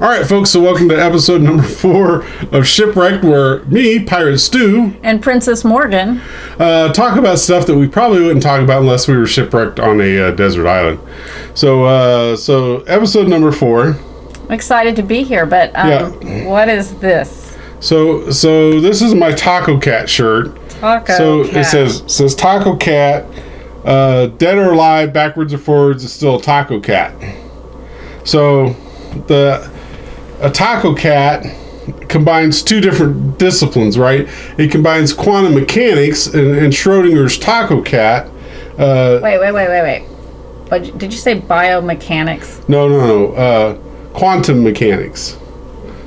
All right, folks, so welcome to episode number 4 of Shipwrecked, where me, Pirate Stu, and Princess Morgan talk about stuff that we probably wouldn't talk about unless we were shipwrecked on a desert island. So episode number 4. I'm excited to be here, but what is this? So this is my Tacocat shirt. Tacocat. So it says Tacocat, dead or alive, backwards or forwards, is still a Tacocat. So a Tacocat combines two different disciplines, right? It combines quantum mechanics and Schrodinger's Tacocat. Wait. What, did you say biomechanics? No. Quantum mechanics.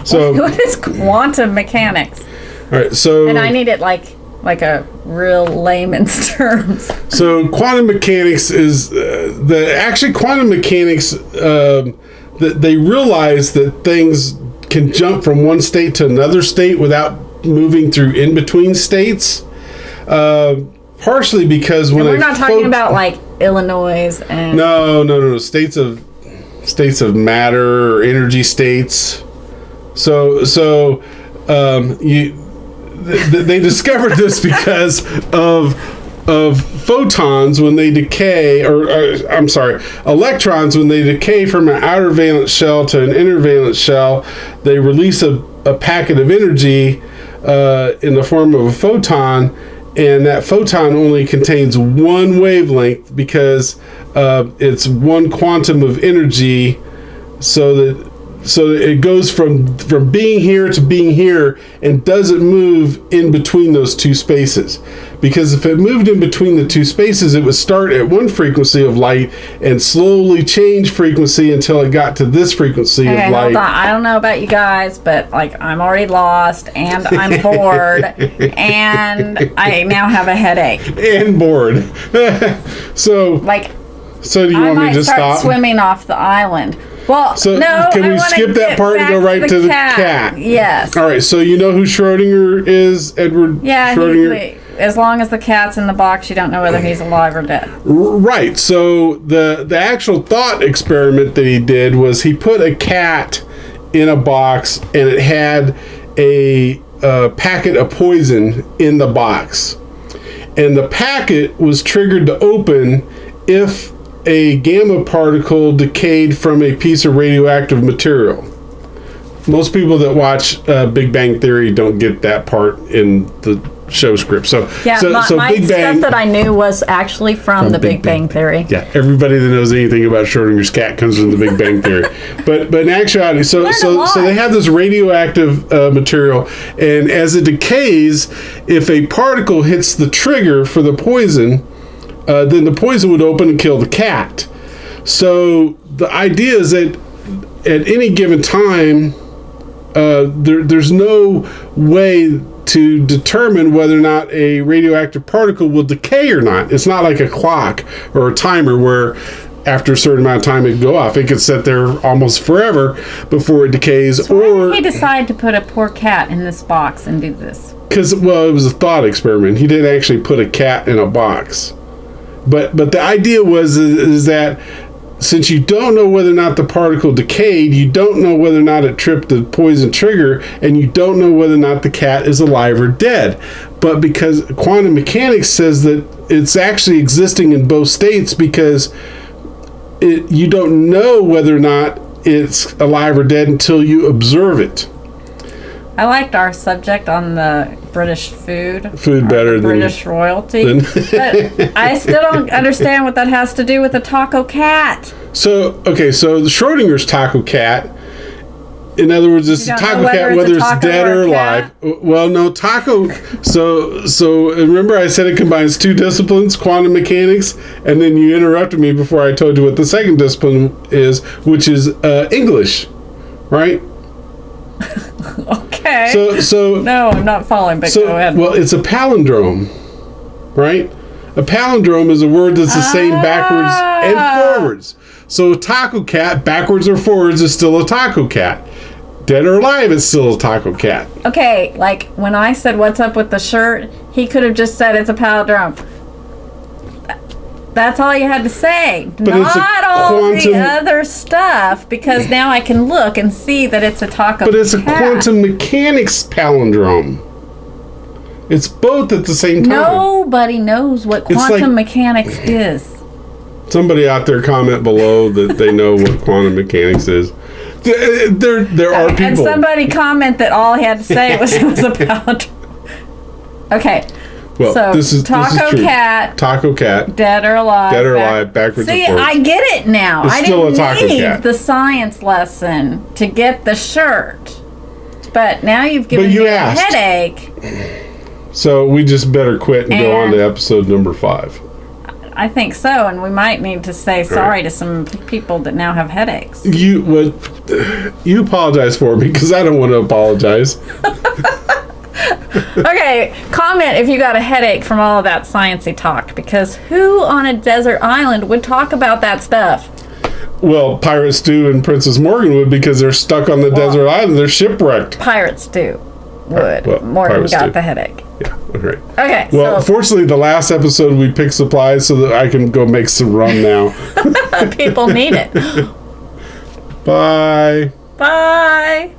So what is quantum mechanics? All right, so and I need it like a real layman's terms. So quantum mechanics is quantum mechanics. They realize that things can jump from one state to another state without moving through in between states. Partially because when we're not talking about like Illinois and no states of matter or energy states. So they discovered this because of photons when they decay, electrons when they decay from an outer valence shell to an inner valence shell. They release a packet of energy in the form of a photon, and that photon only contains one wavelength because it's one quantum of energy, so that it goes from being here to being here and doesn't move in between those two spaces. Because if it moved in between the two spaces, it would start at one frequency of light and slowly change frequency until it got to this frequency of light. Hold on. I don't know about you guys, but I'm already lost and I'm bored and I now have a headache. And bored. So do you want me to stop? I might start swimming off the island. Well, no. Can we skip that part and go right to the cat? Yes. All right. So you know who Schrodinger is, Edward? Yeah. Schrodinger. As long as the cat's in the box, you don't know whether he's alive or dead. Right. So the actual thought experiment that he did was he put a cat in a box and it had a packet of poison in the box, and the packet was triggered to open if a gamma particle decayed from a piece of radioactive material. Most people that watch Big Bang Theory don't get that part in the show script. So my Big Bang stuff that I knew was actually from the Big Bang Theory. Yeah, everybody that knows anything about Schrodinger's cat comes from the Big Bang Theory. But in actuality, so they have this radioactive material, and as it decays, if a particle hits the trigger for the poison, then the poison would open and kill the cat. So the idea is that at any given time, there's no way to determine whether or not a radioactive particle will decay or not. It's not like a clock or a timer where after a certain amount of time it can go off. It could sit there almost forever before it decays. So why did he decide to put a poor cat in this box and do this? Because, it was a thought experiment. He didn't actually put a cat in a box. But the idea is that since you don't know whether or not the particle decayed, you don't know whether or not it tripped the poison trigger, and you don't know whether or not the cat is alive or dead. But because quantum mechanics says that it's actually existing in both states, because you don't know whether or not it's alive or dead until you observe it. I liked our subject on the British food better than British royalty, but I still don't understand what that has to do with the Tacocat. So the Schrodinger's Tacocat, in other words, it's a Tacocat whether it's dead or alive. Well, no, So remember I said it combines two disciplines, quantum mechanics, and then you interrupted me before I told you what the second discipline is, which is English, right? Okay. So no, I'm not following, but go ahead. Well, it's a palindrome, right? A palindrome is a word that's the same backwards and forwards. So Tacocat, backwards or forwards, is still a Tacocat. Dead or alive, it's still a Tacocat. Okay, like when I said what's up with the shirt, he could have just said it's a palindrome. That's all you had to say. But it's a not all quantum- the other stuff, because now I can look and see that it's a Tacocat. But it's a quantum mechanics palindrome. It's both at the same time. Nobody knows what quantum mechanics is. Somebody out there comment below that they know what quantum mechanics is. There are people. And somebody comment that all he had to say was it was a palindrome. Okay. Well, so this is true. Tacocat. Tacocat. Dead or alive. Dead or alive, backwards See, and forwards. I get it now. It's I still a didn't need Tacocat. the science lesson to get the shirt. But now you've given you me asked. a headache. So we just better quit and go on to episode number 5. I think so, and we might need to say sorry to some people that now have headaches. You apologize for me because I don't want to apologize. Okay, comment if you got a headache from all of that sciencey talk, because who on a desert island would talk about that stuff? Well, Pirate Stu and Princess Morgan would, because they're stuck on the desert island. They're shipwrecked. Pirates do. Would. Well, Morgan Pirates got do. the headache. Yeah, okay. Okay, Well, so fortunately, the last episode we picked supplies so that I can go make some rum now. people need it. Bye. Bye.